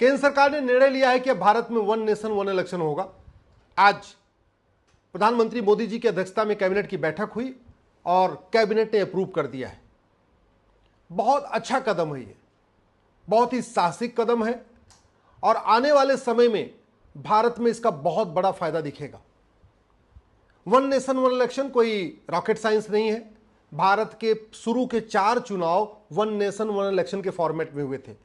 केंद्र सरकार ने निर्णय लिया है कि भारत में वन नेशन वन इलेक्शन होगा। आज प्रधानमंत्री मोदी जी की अध्यक्षता में कैबिनेट की बैठक हुई और कैबिनेट ने अप्रूव कर दिया है। बहुत अच्छा कदम है, ये बहुत ही साहसिक कदम है और आने वाले समय में भारत में इसका बहुत बड़ा फायदा दिखेगा। वन नेशन वन इलेक्शन कोई रॉकेट साइंस नहीं है। भारत के शुरू के 4 चुनाव वन नेशन वन इलेक्शन के फॉर्मेट में हुए थे।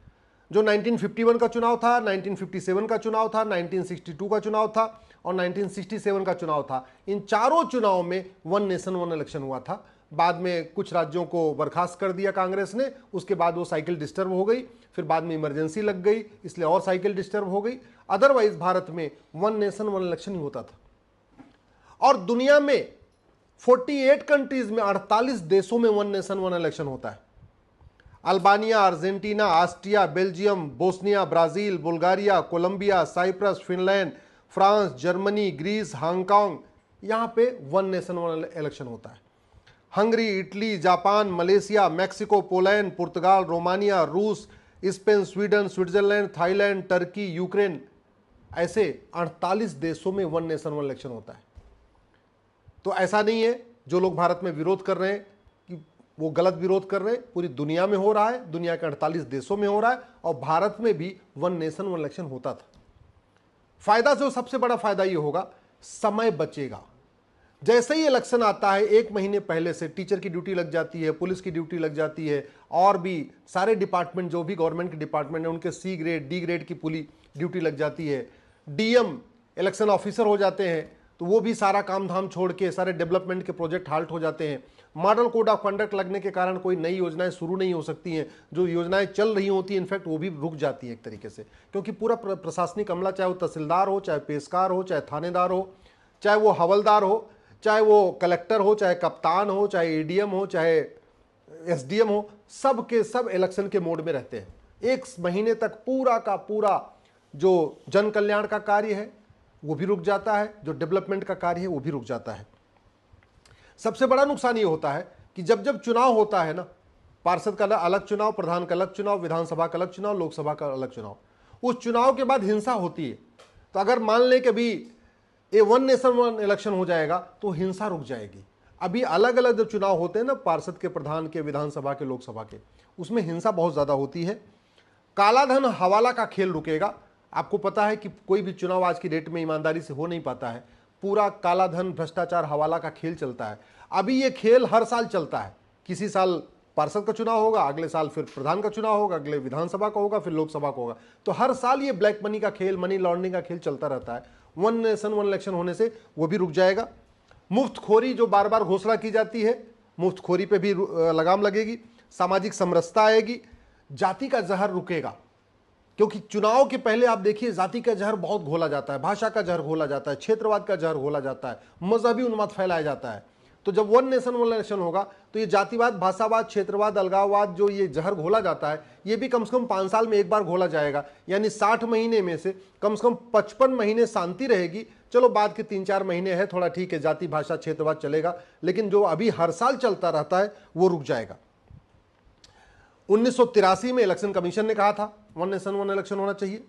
जो 1951 का चुनाव था, 1957 का चुनाव था, 1962 का चुनाव था और 1967 का चुनाव था। इन चारों चुनाव में वन नेशन वन इलेक्शन हुआ था। बाद में कुछ राज्यों को बर्खास्त कर दिया कांग्रेस ने, उसके बाद वो साइकिल डिस्टर्ब हो गई, फिर बाद में इमरजेंसी लग गई, इसलिए और साइकिल डिस्टर्ब हो गई। अदरवाइज भारत में वन नेशन वन इलेक्शन ही होता था। और दुनिया में 48 कंट्रीज में 48 देशों में वन नेशन वन इलेक्शन होता है। Albania, Argentina, Austria, Belgium, Bosnia, Brazil, Bulgaria, Colombia, Cyprus, Finland, France, Germany, Greece, Hong Kong, यहां पे वन नेशन वन इलेक्शन होता है। Hungary, Italy, Japan, Malaysia, Mexico, Poland, पुर्तगाल, रोमानिया, रूस, Spain, Sweden, Switzerland, Thailand, Turkey, Ukraine, ऐसे 48 देशों में one nation one election होता है। तो ऐसा नहीं है जो लोग भारत में विरोध कर रहे हैं कि वो गलत विरोध कर रहे हैं। पूरी दुनिया में हो रहा है, दुनिया के 48 देशों में हो रहा है और भारत में भी वन नेशन वन इलेक्शन होता था। फायदा जो सबसे बड़ा फायदा ये होगा, समय बचेगा। जैसे ही इलेक्शन आता है 1 महीने पहले से टीचर की ड्यूटी लग जाती है, पुलिस की ड्यूटी लग जाती है और भी सारे डिपार्टमेंट जो भी गवर्नमेंट के डिपार्टमेंट है उनके C ग्रेड D ग्रेड की पूरी ड्यूटी लग जाती है। DM इलेक्शन ऑफिसर हो जाते हैं तो वो भी सारा काम धाम छोड़ के सारे डेवलपमेंट के प्रोजेक्ट हाल्ट हो जाते हैं। मॉडल कोड ऑफ कंडक्ट लगने के कारण कोई नई योजनाएं शुरू नहीं हो सकती हैं। जो योजनाएं चल रही होती हैं इनफैक्ट वो भी रुक जाती हैं एक तरीके से, क्योंकि पूरा प्रशासनिक अमला, चाहे वो तहसीलदार हो, चाहे पेशकार हो, चाहे थानेदार हो, चाहे वो हवलदार हो, चाहे वो कलेक्टर हो, चाहे कप्तान हो, चाहे ADM हो, चाहे SDM हो, सब के सब इलेक्शन के मोड में रहते हैं। 1 महीने तक पूरा का पूरा जो जन कल्याण का कार्य है वो भी रुक जाता है, जो डेवलपमेंट का कार्य है वो भी रुक जाता है। सबसे बड़ा नुकसान ये होता है कि जब जब चुनाव होता है ना, पार्षद का अलग चुनाव, प्रधान का अलग चुनाव, विधानसभा का अलग चुनाव, लोकसभा का अलग चुनाव, उस चुनाव के बाद हिंसा होती है। तो अगर मान लें कि अभी ये वन नेशन वन इलेक्शन हो जाएगा तो हिंसा रुक जाएगी। अभी अलग अलग जो चुनाव होते हैं ना, पार्षद के, प्रधान के, विधानसभा के, लोकसभा के, उसमें हिंसा बहुत ज्यादा होती है। कालाधन हवाला का खेल रुकेगा। आपको पता है कि कोई भी चुनाव आज की डेट में ईमानदारी से हो नहीं पाता है। पूरा कालाधन, भ्रष्टाचार, हवाला का खेल चलता है। अभी ये खेल हर साल चलता है। किसी साल पार्षद का चुनाव होगा, अगले साल फिर प्रधान का चुनाव होगा, अगले विधानसभा का होगा, फिर लोकसभा का होगा। तो हर साल ये ब्लैक मनी का खेल, मनी लॉन्ड्रिंग का खेल चलता रहता है। वन नेशन वन इलेक्शन होने से वो भी रुक जाएगा। मुफ्तखोरी जो बार बार घोषणा की जाती है, मुफ्तखोरी पे भी लगाम लगेगी। सामाजिक समरसता आएगी। जाति का जहर रुकेगा, क्योंकि चुनाव के पहले आप देखिए जाति का जहर बहुत घोला जाता है, भाषा का जहर घोला जाता है, क्षेत्रवाद का जहर घोला जाता है, मजहबी उन्माद फैलाया जाता है। तो जब वन नेशन वन इलेक्शन होगा तो ये जातिवाद, भाषावाद, क्षेत्रवाद, अलगाववाद, जो ये जहर घोला जाता है, ये भी कम से कम 5 साल में एक बार घोला जाएगा। यानी 60 महीने में से कम 55 महीने शांति रहेगी। चलो बाद के 3-4 महीने है थोड़ा ठीक है, जाति, भाषा, क्षेत्रवाद चलेगा, लेकिन जो अभी हर साल चलता रहता है वो रुक जाएगा। 1983 में इलेक्शन कमीशन ने कहा था वन नेशन वन इलेक्शन होना चाहिए।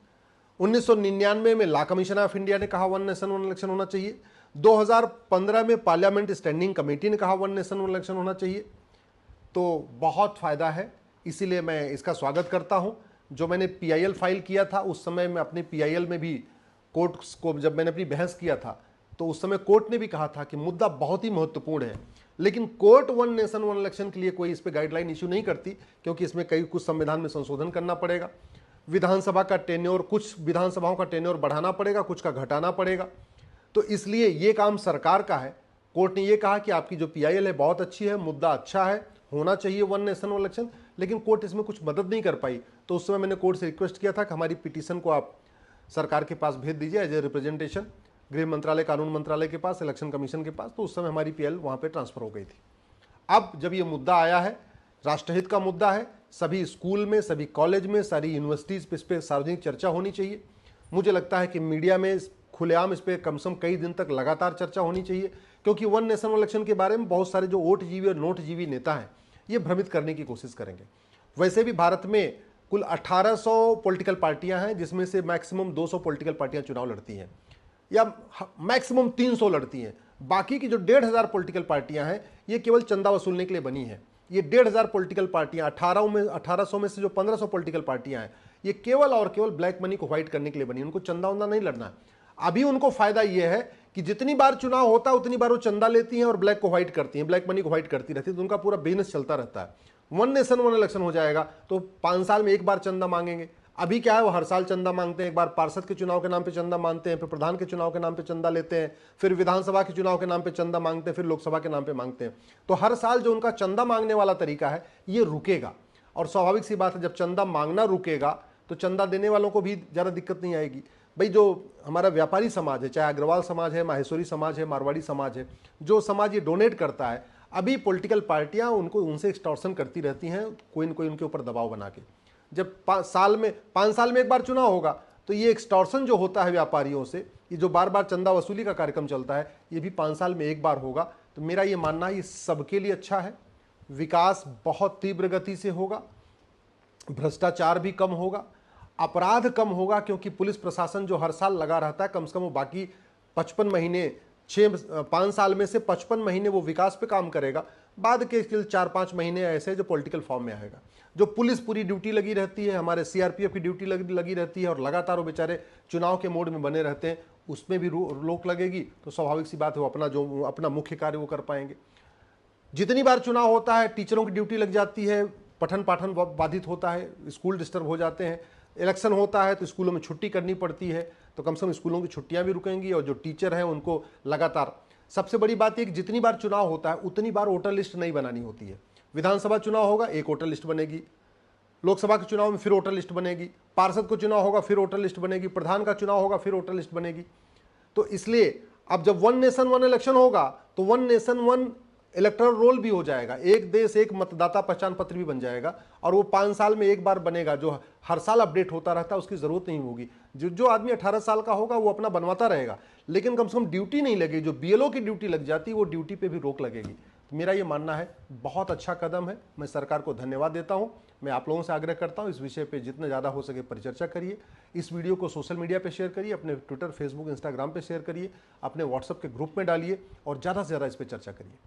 1999 में लॉ कमीशन ऑफ इंडिया ने कहा वन नेशन वन इलेक्शन होना चाहिए। 2015 में पार्लियामेंट स्टैंडिंग कमेटी ने कहा वन नेशन वन इलेक्शन होना चाहिए। तो बहुत फायदा है, इसीलिए मैं इसका स्वागत करता हूं। जो मैंने PIL फाइल किया था उस समय मैं अपने PIL में भी कोर्ट को, जब मैंने अपनी बहस किया था तो उस समय कोर्ट ने भी कहा था कि मुद्दा बहुत ही महत्वपूर्ण है, लेकिन court one nation one election के लिए कोई इस पे गाइडलाइन इशू नहीं करती, क्योंकि इसमें कुछ संविधान में संशोधन करना पड़ेगा। विधानसभा का टेन्योर, कुछ विधानसभाओं का टेन्योर बढ़ाना पड़ेगा, कुछ का घटाना पड़ेगा। तो इसलिए ये काम सरकार का है। कोर्ट ने ये कहा कि आपकी जो PIL है बहुत अच्छी है, मुद्दा अच्छा है, होना चाहिए वन नेशन वन इलेक्शन, लेकिन कोर्ट इसमें कुछ मदद नहीं कर पाई। तो उस समय मैंने कोर्ट से रिक्वेस्ट किया था कि हमारी पिटीशन को आप सरकार के पास भेज दीजिए एज ए रिप्रेजेंटेशन, गृह मंत्रालय, कानून मंत्रालय के पास, इलेक्शन कमीशन के पास। तो उस समय हमारी PIL वहां पे ट्रांसफर हो गई थी। अब जब ये मुद्दा आया है, राष्ट्रहित का मुद्दा है, सभी स्कूल में, सभी कॉलेज में, सारी यूनिवर्सिटीज पे इस पर सार्वजनिक चर्चा होनी चाहिए। मुझे लगता है कि मीडिया में खुलेआम इस पर कम से कम कई दिन तक लगातार चर्चा होनी चाहिए, क्योंकि वन नेशन वन इलेक्शन के बारे में बहुत सारे जो ओट जीवी और नोट जीवी नेता हैं ये भ्रमित करने की कोशिश करेंगे। वैसे भी भारत में कुल 1800 पॉलिटिकल पार्टियां हैं, जिसमें से मैक्सिमम 200 पॉलिटिकल पार्टियां चुनाव लड़ती हैं या मैक्सिमम 300 लड़ती हैं। बाकी की जो 1500 पॉलिटिकल पार्टियां हैं ये केवल चंदा वसूलने के लिए बनी है। ये 1500 पॉलिटिकल पार्टियां 1800 में से जो 1500 पॉलिटिकल पार्टियां हैं ये केवल और केवल ब्लैक मनी को व्हाइट करने के लिए बनी है। उनको चंदा वंदा नहीं लड़ना है। अभी उनको फायदा यह है कि जितनी बार चुनाव होता है उतनी बार वो चंदा लेती हैं और ब्लैक को व्हाइट करती हैं, ब्लैक मनी को व्हाइट करती रहती है, तो उनका पूरा बिजनेस चलता रहता है। वन नेशन वन इलेक्शन हो जाएगा तो 5 साल में एक बार चंदा मांगेंगे। अभी क्या है, वो हर साल चंदा मांगते हैं। एक बार पार्षद के चुनाव के नाम पे चंदा मांगते हैं, फिर प्रधान के चुनाव के नाम पे चंदा लेते हैं, फिर विधानसभा के चुनाव के नाम पे चंदा मांगते हैं, फिर लोकसभा के नाम पे मांगते हैं। तो हर साल जो उनका चंदा मांगने वाला तरीका है ये रुकेगा। और स्वाभाविक सी बात है, जब चंदा मांगना रुकेगा तो चंदा देने वालों को भी ज़्यादा दिक्कत नहीं आएगी। भाई जो हमारा व्यापारी समाज है, चाहे अग्रवाल समाज है, माहेश्वरी समाज है, मारवाड़ी समाज है, जो समाज ये डोनेट करता है, अभी पॉलिटिकल पार्टियां उनसे एक्सटॉर्शन करती रहती हैं, कोई न कोई उनके ऊपर दबाव बना के। जब 5 साल में एक बार चुनाव होगा तो ये एक्सटॉर्शन जो होता है व्यापारियों से, ये जो बार बार चंदा वसूली का कार्यक्रम चलता है, ये भी 5 साल में एक बार होगा। तो मेरा ये मानना है ये सबके लिए अच्छा है। विकास बहुत तीव्र गति से होगा, भ्रष्टाचार भी कम होगा, अपराध कम होगा, क्योंकि पुलिस प्रशासन जो हर साल लगा रहता है, कम से कम वो बाकी 55 महीने 5 साल में से 55 महीने वो विकास पे काम करेगा। बाद के 4-5 महीने ऐसे जो पॉलिटिकल फॉर्म में आएगा। जो पुलिस पूरी ड्यूटी लगी रहती है, हमारे सीआरपीएफ की ड्यूटी लगी रहती है और लगातार वो बेचारे चुनाव के मोड में बने रहते हैं, उसमें भी रोक लगेगी। तो स्वाभाविक सी बात है वो अपना मुख्य कार्य वो कर पाएंगे। जितनी बार चुनाव होता है टीचरों की ड्यूटी लग जाती है, पठन पाठन बाधित होता है, स्कूल डिस्टर्ब हो जाते हैं। इलेक्शन होता है तो स्कूलों में छुट्टी करनी पड़ती है, तो कम से कम स्कूलों की छुट्टियां भी रुकेंगी। और जो टीचर हैं उनको लगातार, सबसे बड़ी बात यह कि जितनी बार चुनाव होता है उतनी बार वोटर लिस्ट नहीं बनानी होती है। विधानसभा चुनाव होगा एक वोटर लिस्ट बनेगी, लोकसभा के चुनाव में फिर वोटर लिस्ट बनेगी, पार्षद को चुनाव होगा फिर वोटर लिस्ट बनेगी, प्रधान का चुनाव होगा फिर वोटर लिस्ट बनेगी। तो इसलिए अब जब वन नेशन वन इलेक्शन होगा तो one nation one electoral roll भी हो जाएगा, एक देश एक मतदाता पहचान पत्र भी बन जाएगा। और वो 5 साल में एक बार बनेगा, जो हर साल अपडेट होता रहता है, उसकी जरूरत नहीं होगी। जो आदमी 18 साल का होगा वो अपना बनवाता रहेगा, लेकिन कम से कम ड्यूटी नहीं लगेगी। जो बीएलओ की ड्यूटी लग जाती है वो ड्यूटी पे भी रोक लगेगी। तो मेरा ये मानना है बहुत अच्छा कदम है। मैं सरकार को धन्यवाद देता हूँ। मैं आप लोगों से आग्रह करता हूँ इस विषय पे जितना ज़्यादा हो सके परिचर्चा करिए। इस वीडियो को सोशल मीडिया पे शेयर करिए, अपने ट्विटर, फेसबुक, इंस्टाग्राम पे शेयर करिए, अपने व्हाट्सएप के ग्रुप में डालिए और ज़्यादा से ज़्यादा इस पर चर्चा करिए।